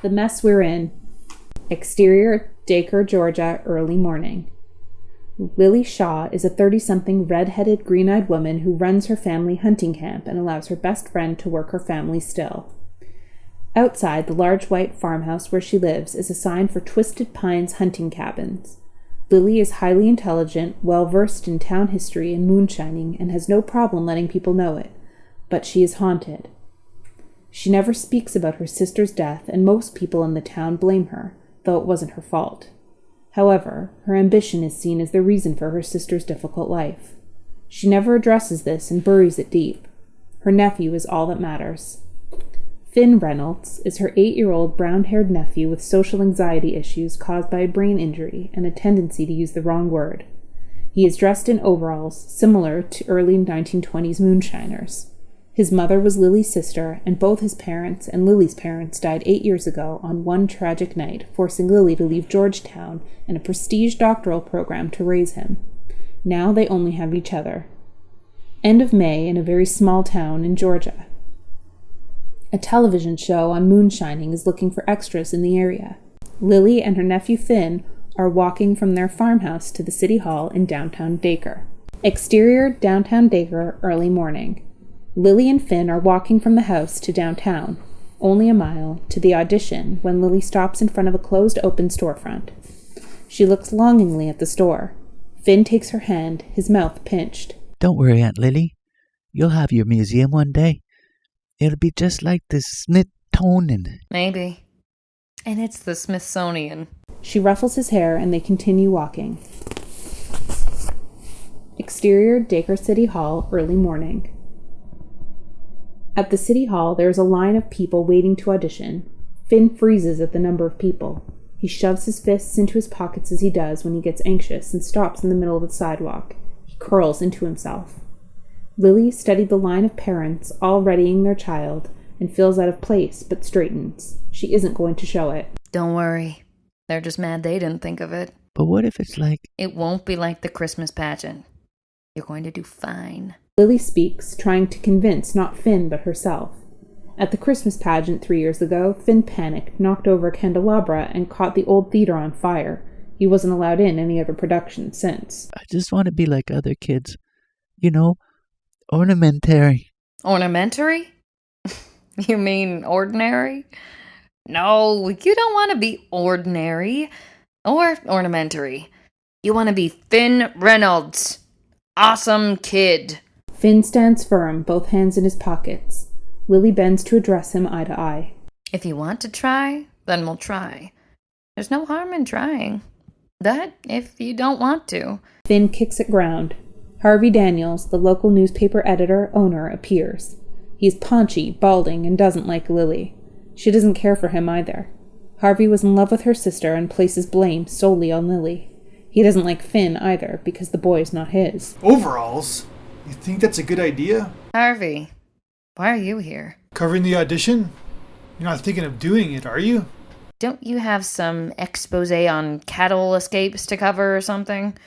The Mess We're In. Exterior, Dacre, Georgia, early morning. Lily Shaw is a 30-something red-headed, green-eyed woman who runs her family hunting camp and allows her best friend to work her family still. Outside the large white farmhouse where she lives is a sign for Twisted Pines hunting cabins. Lily is highly intelligent, well-versed in town history and moonshining, and has no problem letting people know it. But she is haunted. She never speaks about her sister's death, and most people in the town blame her, though it wasn't her fault. However, her ambition is seen as the reason for her sister's difficult life. She never addresses this and buries it deep. Her nephew is all that matters. Finn Reynolds is her 8-year-old brown-haired nephew with social anxiety issues caused by a brain injury and a tendency to use the wrong word. He is dressed in overalls, similar to early 1920s moonshiners. His mother was Lily's sister, and both his parents and Lily's parents died 8 years ago on one tragic night, forcing Lily to leave Georgetown and a prestige doctoral program to raise him. Now they only have each other. End of May in a very small town in Georgia. A television show on moonshining is looking for extras in the area. Lily and her nephew Finn are walking from their farmhouse to the city hall in downtown Dacre. Exterior, downtown Dacre, early morning. Lily and Finn are walking from the house to downtown, only a mile, to the audition when Lily stops in front of a closed-open storefront. She looks longingly at the store. Finn takes her hand, his mouth pinched. Don't worry, Aunt Lily. You'll have your museum one day. It'll be just like the Smithsonian. Maybe. And it's the Smithsonian. She ruffles his hair and they continue walking. Exterior, Dacre City Hall, early morning. At the city hall, there is a line of people waiting to audition. Finn freezes at the number of people. He shoves his fists into his pockets as he does when he gets anxious and stops in the middle of the sidewalk. He curls into himself. Lily studied the line of parents all readying their child and feels out of place but straightens. She isn't going to show it. Don't worry. They're just mad they didn't think of it. But what if it's like... It won't be like the Christmas pageant. You're going to do fine. Lily speaks, trying to convince not Finn but herself. At the Christmas pageant 3 years ago, Finn panicked, knocked over a candelabra, and caught the old theater on fire. He wasn't allowed in any other production since. I just want to be like other kids. You know, ornamentary. Ornamentary? You mean ordinary? No, you don't want to be ordinary or ornamentary. You want to be Finn Reynolds. Awesome kid. Finn stands firm, both hands in his pockets. Lily bends to address him eye to eye. If you want to try, then we'll try. There's no harm in trying. But if you don't want to... Finn kicks at ground. Harvey Daniels, the local newspaper owner, appears. He is paunchy, balding, and doesn't like Lily. She doesn't care for him either. Harvey was in love with her sister and places blame solely on Lily. He doesn't like Finn either, because the boy is not his. Overalls? You think that's a good idea? Harvey, why are you here? Covering the audition? You're not thinking of doing it, are you? Don't you have some expose on cattle escapes to cover or something?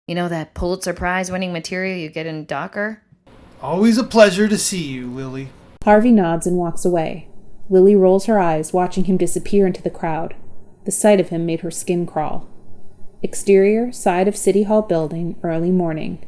You know that Pulitzer Prize-winning material you get in Docker? Always a pleasure to see you, Lily. Harvey nods and walks away. Lily rolls her eyes, watching him disappear into the crowd. The sight of him made her skin crawl. Exterior, side of City Hall building, early morning.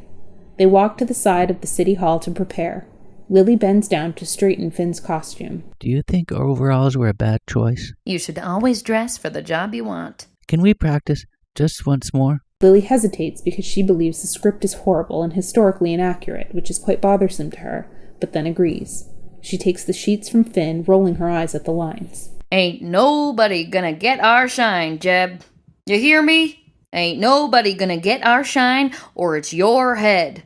They walk to the side of the City Hall to prepare. Lily bends down to straighten Finn's costume. Do you think overalls were a bad choice? You should always dress for the job you want. Can we practice just once more? Lily hesitates because she believes the script is horrible and historically inaccurate, which is quite bothersome to her, but then agrees. She takes the sheets from Finn, rolling her eyes at the lines. Ain't nobody gonna get our shine, Jeb. You hear me? Ain't nobody gonna get our shine, or it's your head.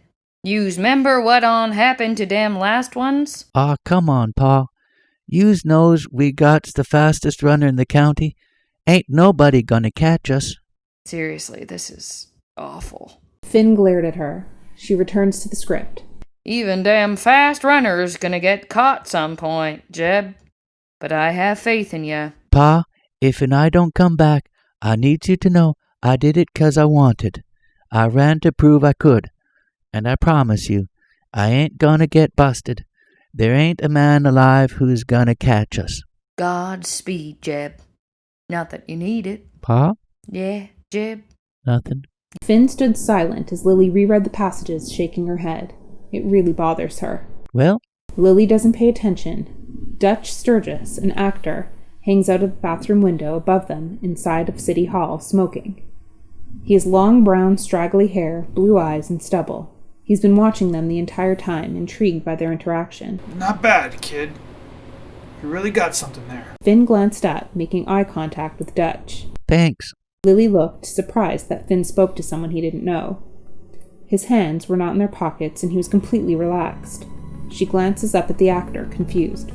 Yous 'member what on happened to them last ones? Aw, come on, Pa. Yous knows we got's the fastest runner in the county. Ain't nobody gonna catch us. Seriously, this is awful. Finn glared at her. She returns to the script. Even damn fast runners gonna get caught some point, Jeb. But I have faith in ya. Pa, if and I don't come back, I need you to know I did it 'cause I wanted. I ran to prove I could. And I promise you, I ain't gonna get busted. There ain't a man alive who's gonna catch us. Godspeed, Jeb. Not that you need it. Pa? Yeah, Jeb. Nothing. Finn stood silent as Lily reread the passages, shaking her head. It really bothers her. Well? Lily doesn't pay attention. Dutch Sturgis, an actor, hangs out of the bathroom window above them inside of City Hall, smoking. He has long brown straggly hair, blue eyes, and stubble. He's been watching them the entire time, intrigued by their interaction. Not bad, kid. You really got something there. Finn glanced up, making eye contact with Dutch. Thanks. Lily looked, surprised that Finn spoke to someone he didn't know. His hands were not in their pockets, and he was completely relaxed. She glances up at the actor, confused.